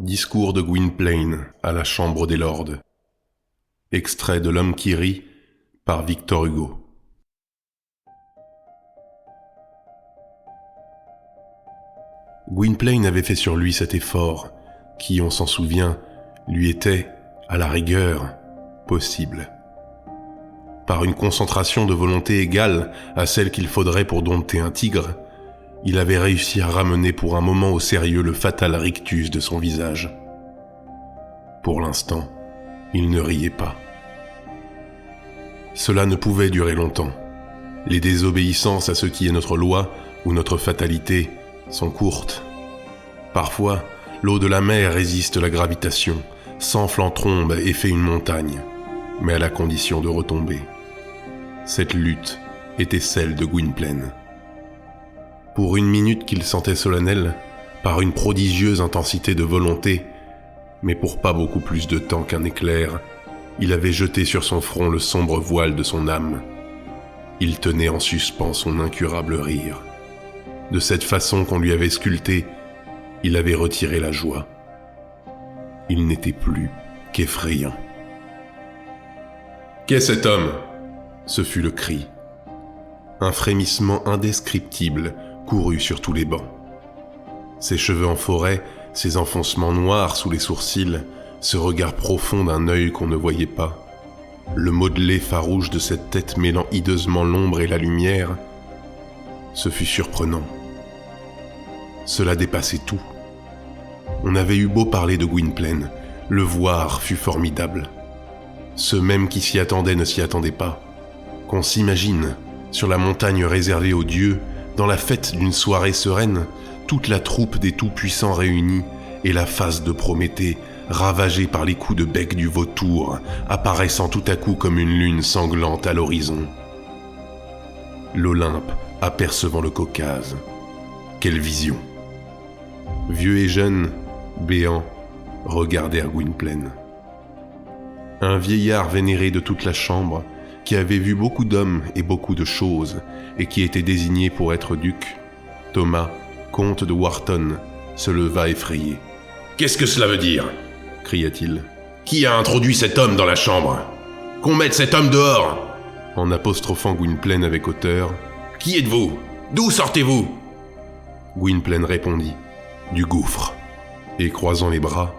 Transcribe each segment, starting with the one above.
Discours de Gwynplaine à la Chambre des Lords. Extrait de L'homme qui rit par Victor Hugo. Gwynplaine avait fait sur lui cet effort qui, on s'en souvient, lui était, à la rigueur, possible. Par une concentration de volonté égale à celle qu'il faudrait pour dompter un tigre, il avait réussi à ramener pour un moment au sérieux le fatal rictus de son visage. Pour l'instant, il ne riait pas. Cela ne pouvait durer longtemps. Les désobéissances à ce qui est notre loi ou notre fatalité sont courtes. Parfois, l'eau de la mer résiste la gravitation, s'enfle en trombe et fait une montagne, mais à la condition de retomber. Cette lutte était celle de Gwynplaine. Pour une minute qu'il sentait solennelle, par une prodigieuse intensité de volonté, mais pour pas beaucoup plus de temps qu'un éclair, il avait jeté sur son front le sombre voile de son âme. Il tenait en suspens son incurable rire. De cette façon qu'on lui avait sculpté, il avait retiré la joie. Il n'était plus qu'effrayant. « Qu'est cet homme ?» Ce fut le cri. Un frémissement indescriptible courut sur tous les bancs. Ses cheveux en forêt, ses enfoncements noirs sous les sourcils, ce regard profond d'un œil qu'on ne voyait pas, le modelé farouche de cette tête mêlant hideusement l'ombre et la lumière, ce fut surprenant. Cela dépassait tout. On avait eu beau parler de Gwynplaine, le voir fut formidable. Ceux même qui s'y attendaient ne s'y attendaient pas. Qu'on s'imagine, sur la montagne réservée aux dieux, dans la fête d'une soirée sereine, toute la troupe des tout-puissants réunis et la face de Prométhée, ravagée par les coups de bec du vautour, apparaissant tout à coup comme une lune sanglante à l'horizon. L'Olympe apercevant le Caucase. Quelle vision! Vieux et jeunes, béants, regardèrent Gwynplaine. Un vieillard vénéré de toute la chambre, qui avait vu beaucoup d'hommes et beaucoup de choses, et qui était désigné pour être duc, Thomas, comte de Wharton, se leva effrayé. « Qu'est-ce que cela veut dire ?» cria-t-il. « Qui a introduit cet homme dans la chambre ? Qu'on mette cet homme dehors !» En apostrophant Gwynplaine avec hauteur. « Qui êtes-vous ? D'où sortez-vous ?» Gwynplaine répondit. « Du gouffre. » Et croisant les bras,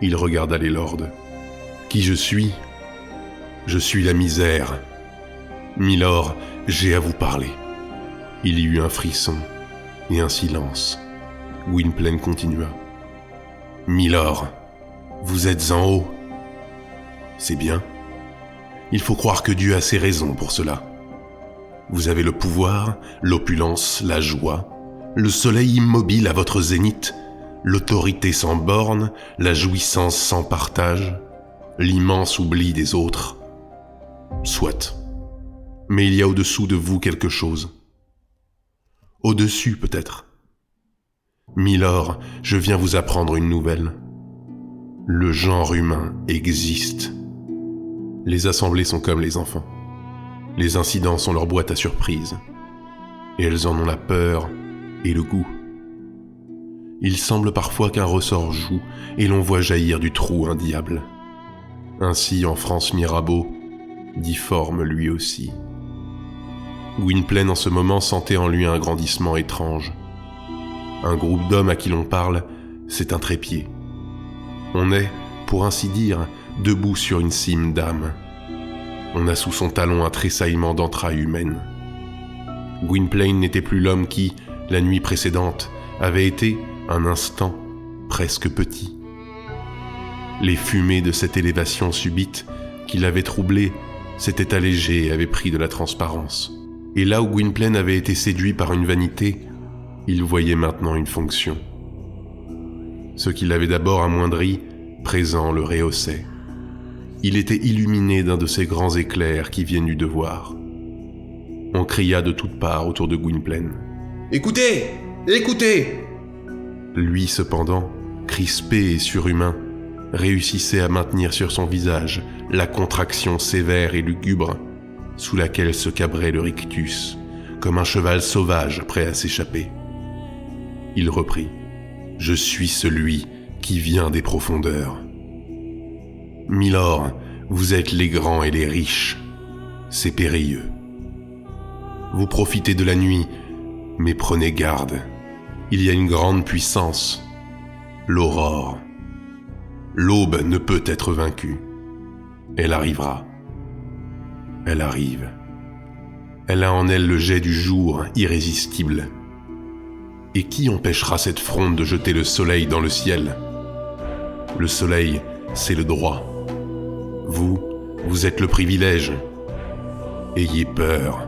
il regarda les lords. « Qui je suis ? Je suis la misère. Milord, j'ai à vous parler. » Il y eut un frisson et un silence. Gwynplaine continua. « Milord, vous êtes en haut. C'est bien. Il faut croire que Dieu a ses raisons pour cela. Vous avez le pouvoir, l'opulence, la joie, le soleil immobile à votre zénith, l'autorité sans borne, la jouissance sans partage, l'immense oubli des autres. Soit. Mais il y a au-dessous de vous quelque chose. Au-dessus, peut-être. Milord, je viens vous apprendre une nouvelle. Le genre humain existe. Les assemblées sont comme les enfants. Les incidents sont leur boîte à surprises. Et elles en ont la peur et le goût. Il semble parfois qu'un ressort joue et l'on voit jaillir du trou un diable. Ainsi, en France Mirabeau, difforme lui aussi. Gwynplaine en ce moment sentait en lui un grandissement étrange. Un groupe d'hommes à qui l'on parle, c'est un trépied. On est, pour ainsi dire, debout sur une cime d'âme. On a sous son talon un tressaillement d'entrailles humaines. Gwynplaine n'était plus l'homme qui, la nuit précédente, avait été, un instant, presque petit. Les fumées de cette élévation subite qui l'avait troublé s'étaient allégées et avaient pris de la transparence. Et là où Gwynplaine avait été séduit par une vanité, il voyait maintenant une fonction. Ce qui l'avait d'abord amoindri, présent le rehaussait. Il était illuminé d'un de ces grands éclairs qui viennent du devoir. On cria de toutes parts autour de Gwynplaine. « Écoutez ! Écoutez !» Lui, cependant, crispé et surhumain, réussissait à maintenir sur son visage la contraction sévère et lugubre sous laquelle se cabrait le rictus, comme un cheval sauvage prêt à s'échapper. Il reprit. « Je suis celui qui vient des profondeurs. Milord, vous êtes les grands et les riches. C'est périlleux. Vous profitez de la nuit, mais prenez garde. Il y a une grande puissance, l'aurore. L'aube ne peut être vaincue. Elle arrivera. Elle arrive. Elle a en elle le jet du jour irrésistible. Et qui empêchera cette fronde de jeter le soleil dans le ciel ? Le soleil, c'est le droit. Vous êtes le privilège. Ayez peur.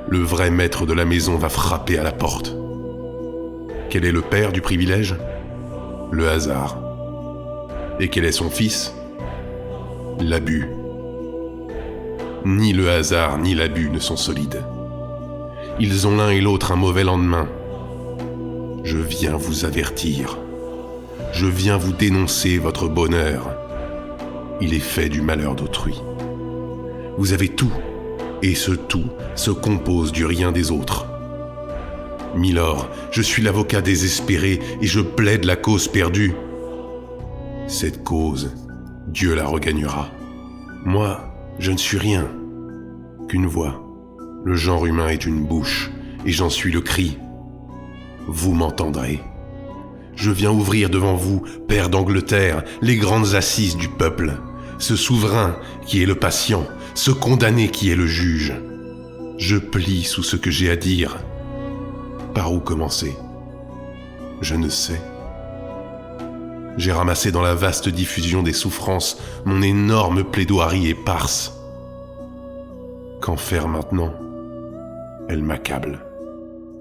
Le vrai maître de la maison va frapper à la porte. Quel est le père du privilège ? Le hasard. Et quel est son fils ? L'abus. Ni le hasard ni l'abus ne sont solides. Ils ont l'un et l'autre un mauvais lendemain. Je viens vous avertir. Je viens vous dénoncer votre bonheur. Il est fait du malheur d'autrui. Vous avez tout, et ce tout se compose du rien des autres. Milord, je suis l'avocat désespéré et je plaide la cause perdue. Cette cause, Dieu la regagnera. Moi, je ne suis rien qu'une voix. Le genre humain est une bouche, et j'en suis le cri. Vous m'entendrez. Je viens ouvrir devant vous, père d'Angleterre, les grandes assises du peuple, ce souverain qui est le patient, ce condamné qui est le juge. Je plie sous ce que j'ai à dire. Par où commencer ? Je ne sais. J'ai ramassé dans la vaste diffusion des souffrances mon énorme plaidoirie éparse. Qu'en faire maintenant ? Elle m'accable,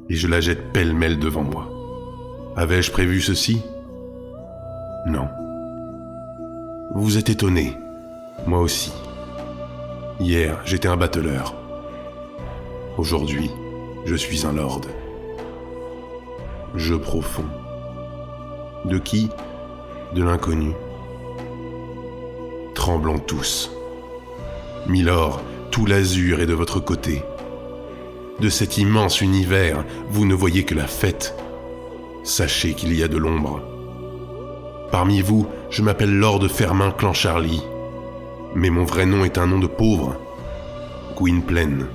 et je la jette pêle-mêle devant moi. Avais-je prévu ceci ? Non. Vous êtes étonné, moi aussi. Hier, j'étais un bateleur. Aujourd'hui, je suis un lord. Jeu profond. De qui ? De l'inconnu. Tremblons tous. Milord, tout l'azur est de votre côté. De cet immense univers, vous ne voyez que la fête. Sachez qu'il y a de l'ombre. Parmi vous, je m'appelle Lord Fermain Clancharlie. Mais mon vrai nom est un nom de pauvre. Gwynplaine.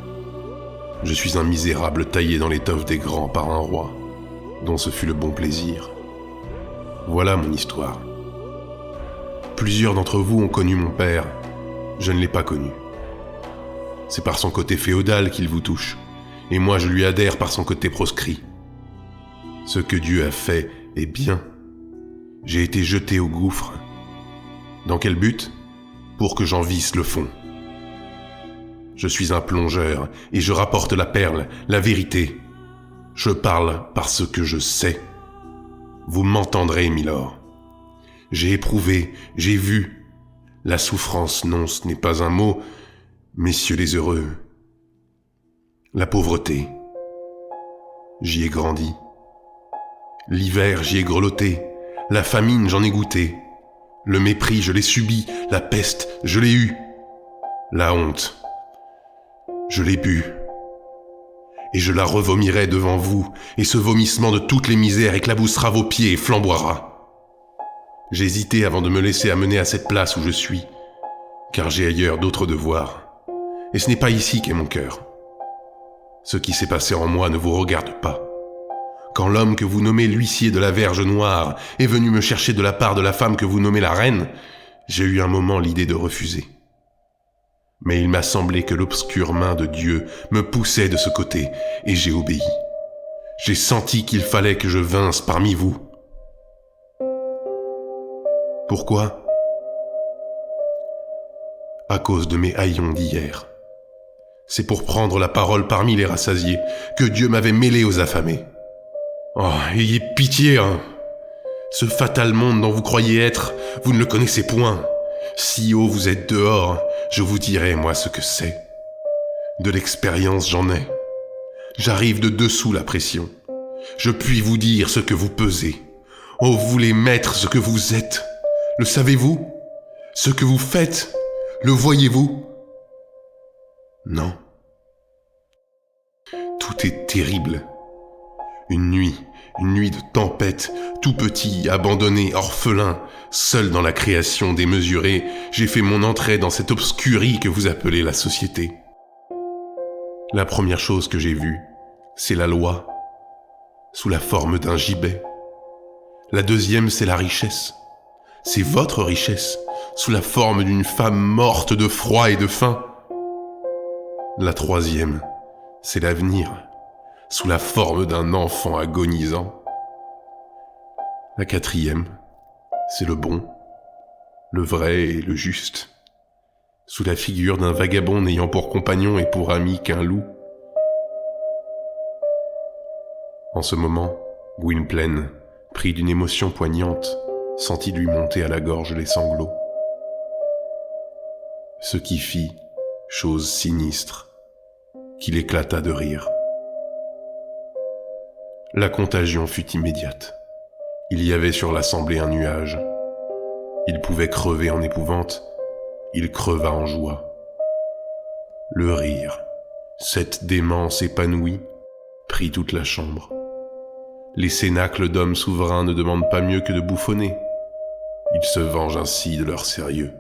Je suis un misérable taillé dans l'étoffe des grands par un roi, dont ce fut le bon plaisir. Voilà mon histoire. Plusieurs d'entre vous ont connu mon père. Je ne l'ai pas connu. C'est par son côté féodal qu'il vous touche, et moi je lui adhère par son côté proscrit. Ce que Dieu a fait est bien. J'ai été jeté au gouffre. Dans quel but ? Pour que j'en visse le fond. Je suis un plongeur, et je rapporte la perle, la vérité. Je parle parce que je sais. Vous m'entendrez, milord. J'ai éprouvé, j'ai vu. La souffrance, non, ce n'est pas un mot, messieurs les heureux. La pauvreté, j'y ai grandi. L'hiver, j'y ai grelotté. La famine, j'en ai goûté. Le mépris, je l'ai subi. La peste, je l'ai eue. La honte, je l'ai bu. Et je la revomirai devant vous, et ce vomissement de toutes les misères éclaboussera vos pieds et flamboiera. J'hésitais avant de me laisser amener à cette place où je suis, car j'ai ailleurs d'autres devoirs. Et ce n'est pas ici qu'est mon cœur. Ce qui s'est passé en moi ne vous regarde pas. Quand l'homme que vous nommez l'huissier de la Verge Noire est venu me chercher de la part de la femme que vous nommez la reine, j'ai eu un moment l'idée de refuser. Mais il m'a semblé que l'obscure main de Dieu me poussait de ce côté, et j'ai obéi. J'ai senti qu'il fallait que je vinsse parmi vous. Pourquoi ? À cause de mes haillons d'hier. C'est pour prendre la parole parmi les rassasiés que Dieu m'avait mêlé aux affamés. Oh, ayez pitié, hein ! Ce fatal monde dont vous croyez être, vous ne le connaissez point. Si haut vous êtes dehors, je vous dirai, moi, ce que c'est. De l'expérience, j'en ai. J'arrive de dessous la pression. Je puis vous dire ce que vous pesez. Oh, vous les maîtres, ce que vous êtes. Le savez-vous ? Ce que vous faites, le voyez-vous ? Non. Tout est terrible. Une nuit de tempête, tout petit, abandonné, orphelin, seul dans la création démesurée, j'ai fait mon entrée dans cette obscurie que vous appelez la société. La première chose que j'ai vue, c'est la loi, sous la forme d'un gibet. La deuxième, c'est la richesse. C'est votre richesse, sous la forme d'une femme morte de froid et de faim. La troisième, c'est l'avenir, sous la forme d'un enfant agonisant. La quatrième, c'est le bon, le vrai et le juste, sous la figure d'un vagabond n'ayant pour compagnon et pour ami qu'un loup. En ce moment, Gwynplaine, pris d'une émotion poignante, sentit lui monter à la gorge les sanglots. Ce qui fit, chose sinistre, qu'il éclata de rire. La contagion fut immédiate. Il y avait sur l'assemblée un nuage. Il pouvait crever en épouvante, il creva en joie. Le rire, cette démence épanouie, prit toute la chambre. Les cénacles d'hommes souverains ne demandent pas mieux que de bouffonner. Ils se vengent ainsi de leur sérieux.